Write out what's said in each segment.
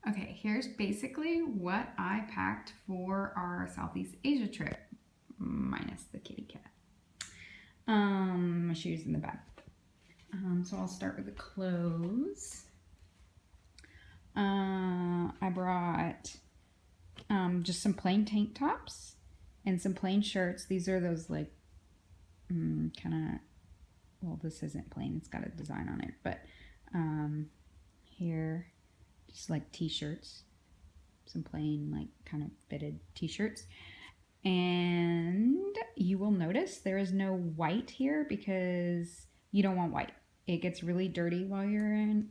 Okay, here's basically what I packed for our Southeast Asia trip, minus the kitty cat. My shoes in the bag. So I'll start with the clothes. I brought just some plain tank tops and some plain shirts. These are those like kind of, well, this isn't plain, it's got a design on it, but here, just like t-shirts, some plain like kind of fitted t-shirts. And you will notice there is no white here because you don't want white. It gets really dirty while you're in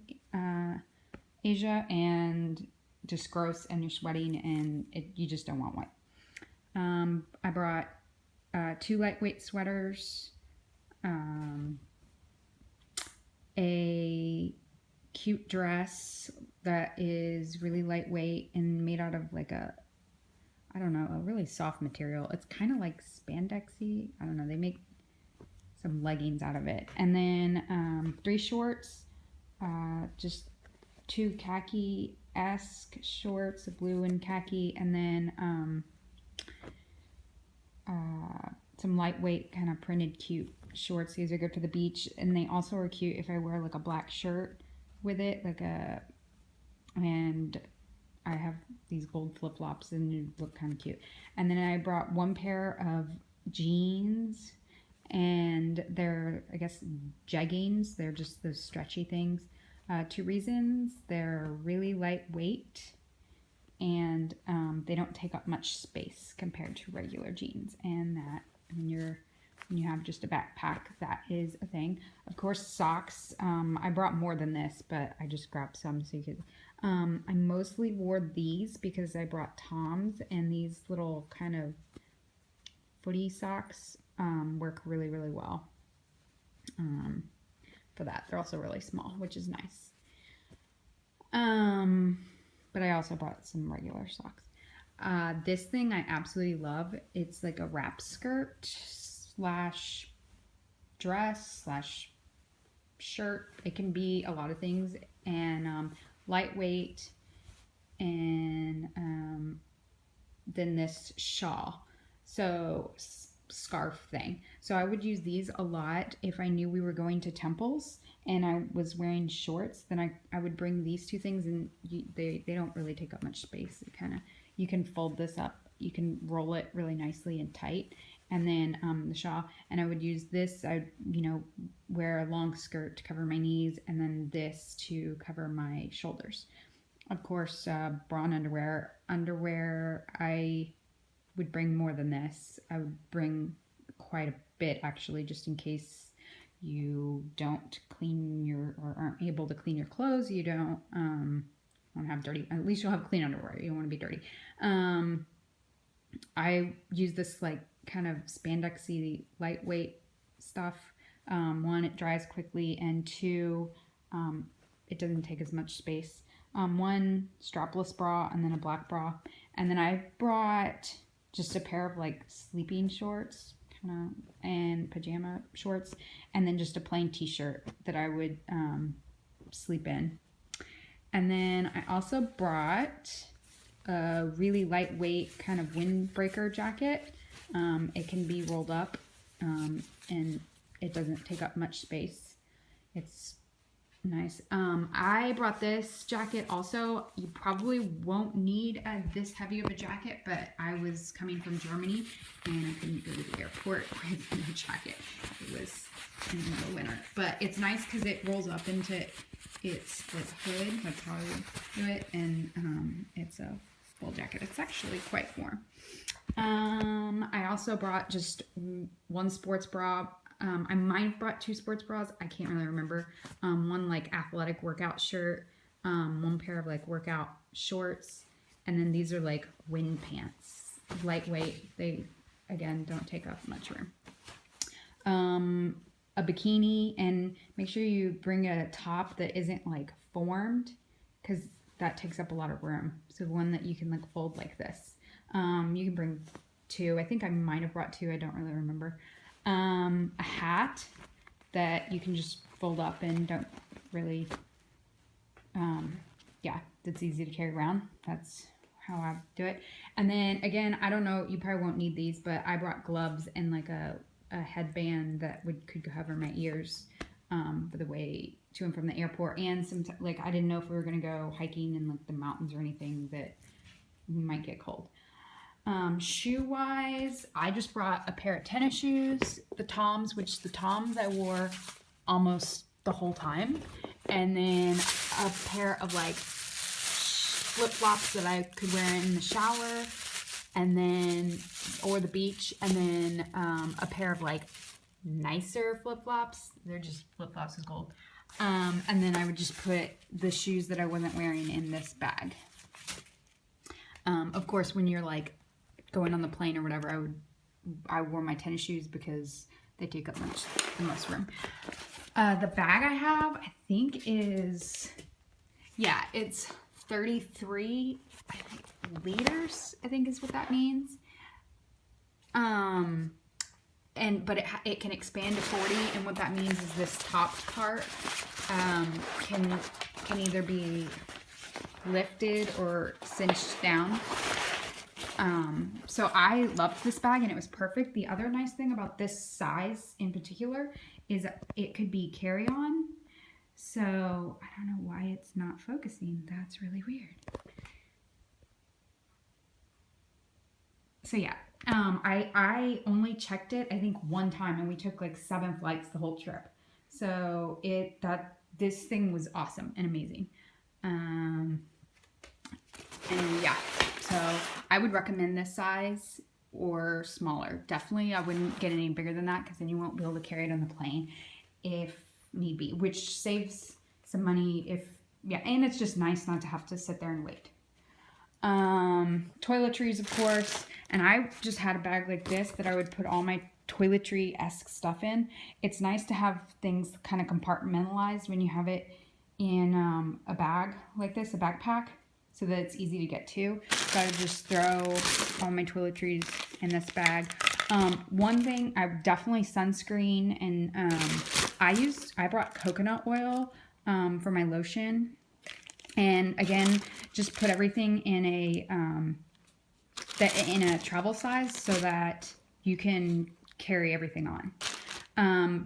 Asia and just gross, and you're sweating, and you just don't want white. I brought 2 lightweight sweaters, a cute dress that is really lightweight and made out of like a, I don't know, a really soft material. It's kind of like spandexy. I don't know. They make some leggings out of it. And then 3 shorts, just 2 khaki-esque shorts, blue and khaki, and then some lightweight kind of printed cute shorts. These are good for the beach, and they also are cute if I wear like a black shirt with it, and I have these gold flip-flops and they look kind of cute. And then I brought 1 pair of jeans, and they're, I guess, jeggings. They're just those stretchy things. 2 reasons: they're really lightweight, and they don't take up much space compared to regular jeans. And that when you have just a backpack, that is a thing. Of course, socks. I brought more than this, but I just grabbed some so you could. I mostly wore these because I brought Toms, and these little kind of footy socks work really, really well for that. They're also really small, which is nice. But I also brought some regular socks. This thing I absolutely love. It's like a wrap skirt slash dress slash shirt. It can be a lot of things, and lightweight, and then this shawl, so scarf thing. So I would use these a lot if I knew we were going to temples and I was wearing shorts. Then I would bring these 2 things, and they don't really take up much space. It kind of, you can fold this up, you can roll it really nicely and tight, and then the shawl. And I would use this. I would wear a long skirt to cover my knees, and then this to cover my shoulders. Of course, bra and underwear. I would bring more than this. I would bring quite a bit, actually, just in case you don't clean or aren't able to clean your clothes. You don't want to have dirty, at least you'll have clean underwear. You don't want to be dirty. I use this like kind of spandexy lightweight stuff. 1, it dries quickly, and 2, it doesn't take as much space. 1 strapless bra, and then a black bra. And then I brought just a pair of like sleeping shorts, and pajama shorts, and then just a plain t-shirt that I would sleep in. And then I also brought a really lightweight kind of windbreaker jacket. It can be rolled up, and it doesn't take up much space. It's nice. I brought this jacket also. You probably won't need this heavy of a jacket, but I was coming from Germany and I couldn't go to the airport with a jacket. It was in the middle of winter, but it's nice because it rolls up into its like hood. That's how I would do it, and it's a full jacket. It's actually quite warm. I also brought just 1 sports bra. I might have brought 2 sports bras. I can't really remember. 1 like athletic workout shirt, 1 pair of like workout shorts, and then these are like wind pants, lightweight. They, again, don't take up much room. A bikini, and make sure you bring a top that isn't like formed, because that takes up a lot of room. So 1 that you can like fold like this. You can bring 2. I think I might have brought 2. I don't really remember. A hat that you can just fold up and don't really yeah, that's easy to carry around. That's how I do it. And then again, I don't know, you probably won't need these, but I brought gloves and like a headband that could cover my ears for the way to and from the airport. And some like I didn't know if we were gonna go hiking in like the mountains or anything that we might get cold. Shoe wise, I just brought a pair of tennis shoes, the Toms, which the Toms I wore almost the whole time, and then a pair of like flip-flops that I could wear in the shower, and then or the beach, and then a pair of like nicer flip-flops. They're just flip-flops with gold. And then I would just put the shoes that I wasn't wearing in this bag. Of course, when you're like going on the plane or whatever, I wore my tennis shoes because they take up the most room. The bag I have, I think is, yeah, it's 33 liters, I think is what that means. But it can expand to 40, and what that means is this top part can either be lifted or cinched down. So I loved this bag and it was perfect. The other nice thing about this size in particular is it could be carry-on. So I don't know why it's not focusing. That's really weird. So yeah, I only checked it I think one time, and we took like 7 flights the whole trip. So this thing was awesome and amazing. And yeah, so I would recommend this size or smaller. Definitely I wouldn't get any bigger than that because then you won't be able to carry it on the plane if need be, which saves some money and it's just nice not to have to sit there and wait. Toiletries, of course, and I just had a bag like this that I would put all my toiletry-esque stuff in. It's nice to have things kind of compartmentalized when you have it in a bag like this, a backpack, so that it's easy to get to. So I would just throw all my toiletries in this bag. One thing, I definitely sunscreen, and I brought coconut oil for my lotion. And again, just put everything in a travel size so that you can carry everything on.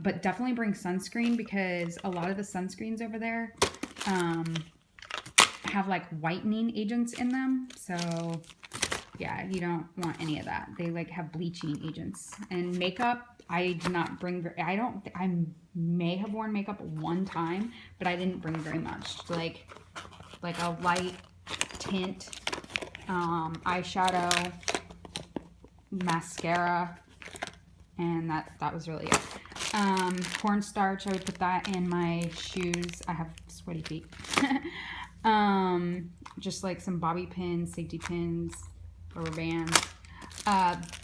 But definitely bring sunscreen, because a lot of the sunscreens over there have like whitening agents in them. So yeah, you don't want any of that. They like have bleaching agents. And makeup, I did not bring, I may have worn makeup one time, but I didn't bring very much. Like a light tint, eyeshadow, mascara, and that was really it. Cornstarch, I would put that in my shoes. I have sweaty feet. Just like some bobby pins, safety pins, rubber bands.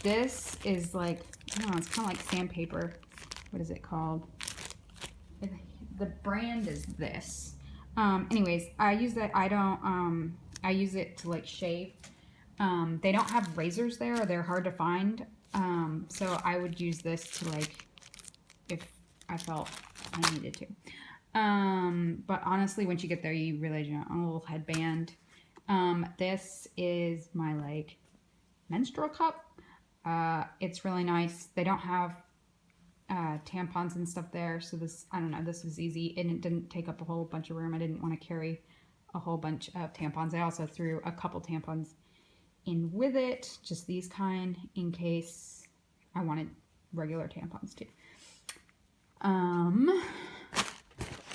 This is like, I don't know, it's kind of like sandpaper. What is it called? The brand is this. Anyways, I use that. I use it to like shave. They don't have razors there, or they're hard to find. So I would use this to like, if I felt I needed to. But honestly, once you get there, you realize you want a little headband. This is my like menstrual cup. It's really nice. They don't have tampons and stuff there, so this, I don't know, this was easy, and it didn't take up a whole bunch of room. I didn't want to carry a whole bunch of tampons. I also threw a couple tampons in with it, just these kind, in case I wanted regular tampons too.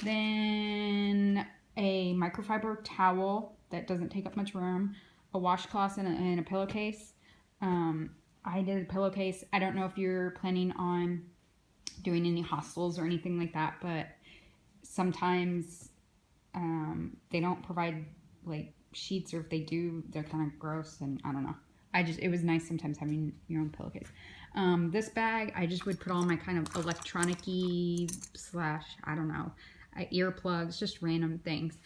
Then a microfiber towel that doesn't take up much room, a washcloth, and a pillowcase. I did a pillowcase. I don't know if you're planning on doing any hostels or anything like that, but sometimes they don't provide like sheets, or if they do, they're kind of gross, and I don't know. It was nice sometimes having your own pillowcase. This bag, I just would put all my kind of electronic-y / I don't know, earplugs, just random things.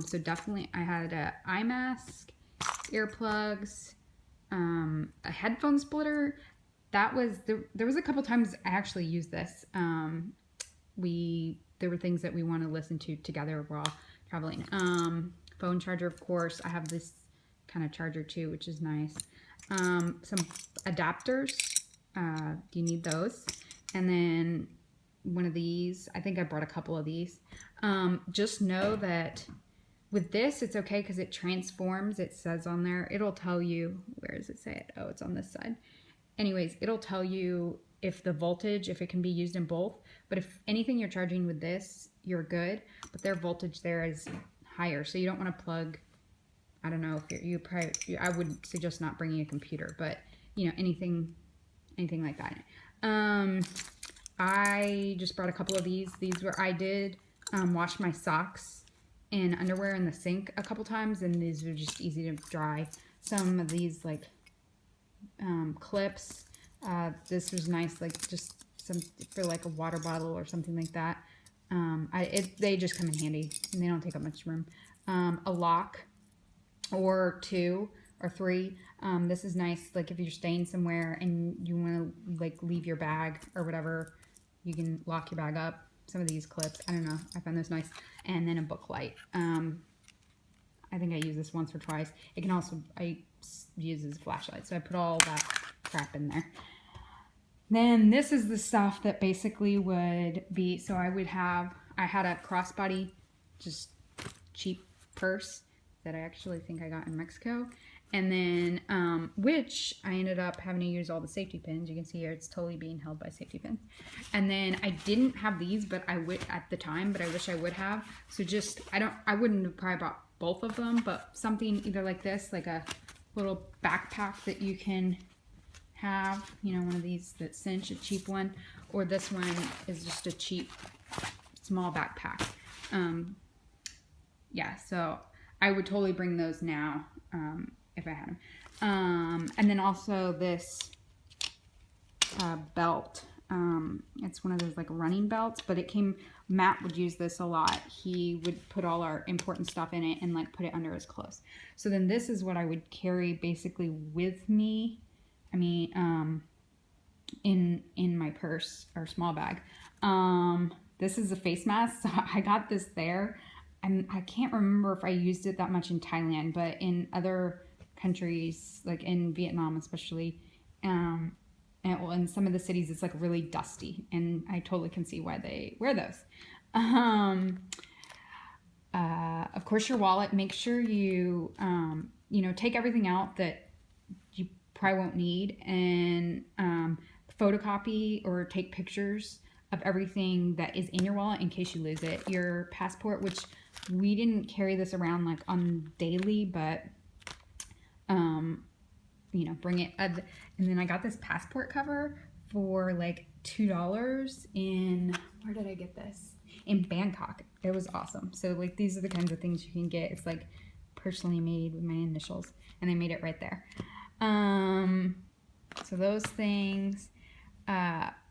So definitely I had an eye mask, earplugs, a headphone splitter. That was, there was a couple times I actually used this. There were things that we want to listen to together while traveling. phone charger, of course. I have this kind of charger too, which is nice. Some adapters. You need those. And then one of these. I think I brought a couple of these. Just know that with this, it's okay because it transforms. It says on there. It'll tell you, where does it say it? Oh, it's on this side. Anyways, it'll tell you if the voltage, if it can be used in both. But if anything you're charging with this, you're good. But their voltage there is higher. So you don't want to plug, I don't know, if I would suggest not bringing a computer. But, you know, anything like that. I just brought a couple of these. These were, I did wash my socks and underwear in the sink a couple times. And these were just easy to dry. Some of these, like, clips. This was nice, like just some for like a water bottle or something like that. They just come in handy and they don't take up much room. A lock or 2 or 3. This is nice, like if you're staying somewhere and you want to like leave your bag or whatever, you can lock your bag up. Some of these clips, I don't know, I found those nice. And then a book light. I think I used this once or twice. It can also, I use as a flashlight. So I put all that crap in there. Then this is the stuff that basically would be, so I had a crossbody, just cheap purse that I actually think I got in Mexico. And then, which I ended up having to use all the safety pins. You can see here, it's totally being held by safety pins. And then I didn't have these, but I would at the time, but I wish I would have. So just, I wouldn't have probably bought both of them, but something either like this, like a little backpack that you can have, you know, one of these that cinch, a cheap one, or this one is just a cheap small backpack. Yeah, so I would totally bring those now if I had them. And then also this belt. It's one of those like running belts, but it came, Matt would use this a lot. He would put all our important stuff in it and like put it under his clothes. So then this is what I would carry basically with me. I mean, in my purse or small bag. This is a face mask. So I got this there. And I can't remember if I used it that much in Thailand, but in other countries, like in Vietnam especially, and well, in some of the cities, it's like really dusty, and I totally can see why they wear those. Of course, your wallet. Make sure you, you know, take everything out that you probably won't need, and photocopy or take pictures of everything that is in your wallet in case you lose it. Your passport, which we didn't carry this around like on daily, but you know, bring it. And then I got this passport cover for like $2 in, where did I get this? In Bangkok. It was awesome. So like these are the kinds of things you can get. It's like personally made with my initials, and they made it right there. So those things.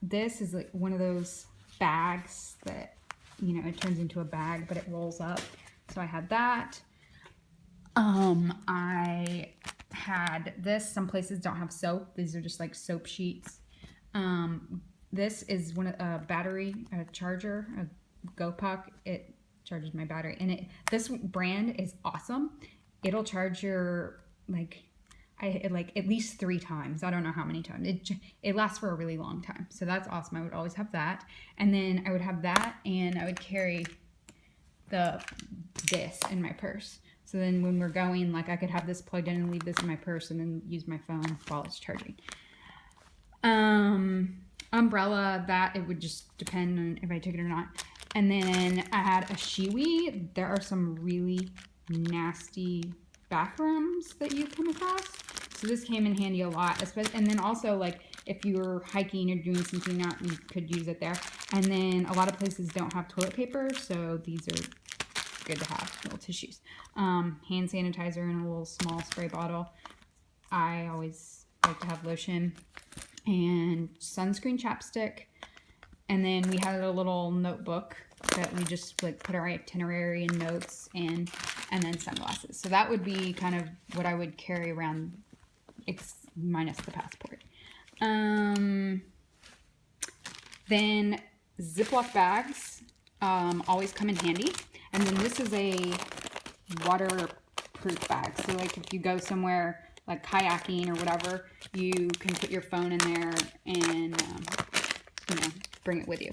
This is like one of those bags that, you know, it turns into a bag, but it rolls up. So I had that. I had this. Some places don't have soap. These are just like soap sheets. This is one of a charger, a GoPuck. It charges my battery, and this brand is awesome. It'll charge your like at least 3 times. I don't know how many times. It lasts for a really long time. So that's awesome. I would always have that. And then I would have that, and I would carry this in my purse. So then when we're going, like I could have this plugged in and leave this in my purse and then use my phone while it's charging. Umbrella, that it would just depend on if I took it or not. And then I had a shiwi. There are some really nasty bathrooms that you come across. So this came in handy a lot. And then also like if you were hiking or doing something out, you could use it there. And then a lot of places don't have toilet paper, so these are good to have, little tissues. Hand sanitizer in a little small spray bottle. I always like to have lotion and sunscreen chapstick. And then we had a little notebook that we just like put our itinerary and notes in, and then sunglasses. So that would be kind of what I would carry around, minus the passport. Then Ziploc bags always come in handy. And then this is a waterproof bag. So like if you go somewhere like kayaking or whatever, you can put your phone in there and you know, bring it with you.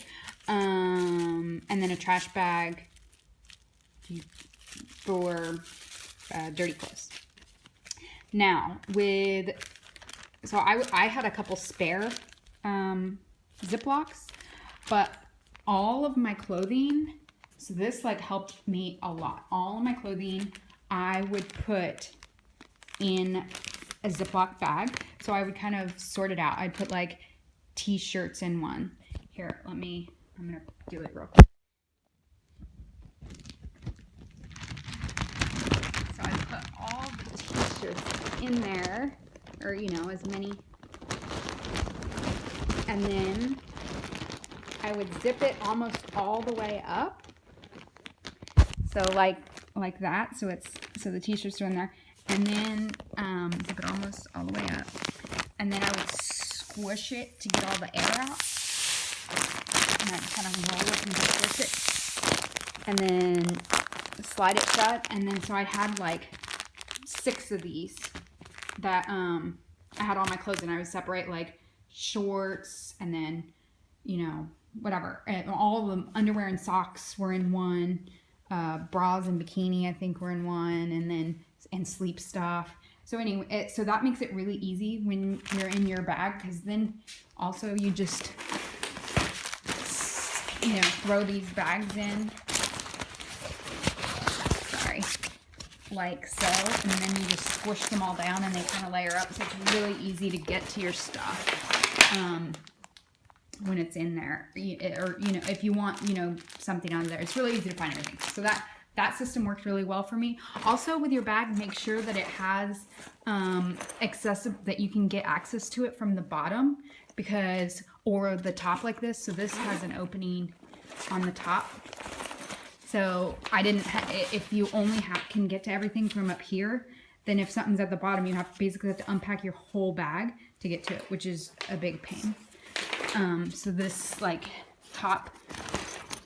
And then a trash bag for dirty clothes. Now so I had a couple spare Ziplocs, but all of my clothing, so this like helped me a lot. All of my clothing I would put in a Ziploc bag. So I would kind of sort it out. I'd put like t-shirts in one. Here, I'm gonna do it real quick. So I put all the t-shirts in there, or you know, as many. And then I would zip it almost all the way up. So like that. So the t-shirts are in there. And then zip it almost all the way up. And then I would squish it to get all the air out. And I'd kind of roll it and squish it. And then slide it shut. And then so I had like 6 of these that I had all my clothes in. I would separate like shorts and then, you know, whatever. And all of them, underwear and socks were in one. Bras and bikini, I think, were in one. And sleep stuff. So anyway, so that makes it really easy when you're in your bag, because then also you just, you know, throw these bags in. Sorry. Like so. And then you just squish them all down and they kind of layer up. So it's really easy to get to your stuff when it's in there. Or, you know, if you want, you know, something on there. It's really easy to find everything. So that system worked really well for me. Also with your bag, make sure that it has that you can get access to it from the bottom, or the top like this. So this has an opening on the top. So if you only can get to everything from up here, then if something's at the bottom, you basically have to unpack your whole bag to get to it, which is a big pain. So this like top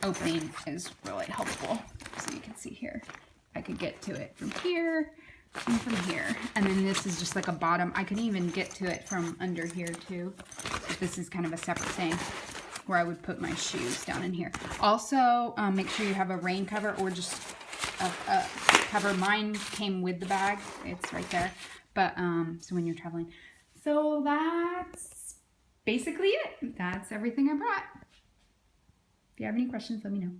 opening is really helpful. So you can see here, I could get to it from here and from here. And then this is just like a bottom. I could even get to it from under here too. But this is kind of a separate thing where I would put my shoes down in here. Also, make sure you have a rain cover or just a cover. Mine came with the bag. It's right there. But so when you're traveling. So that's basically it. That's everything I brought. If you have any questions, let me know.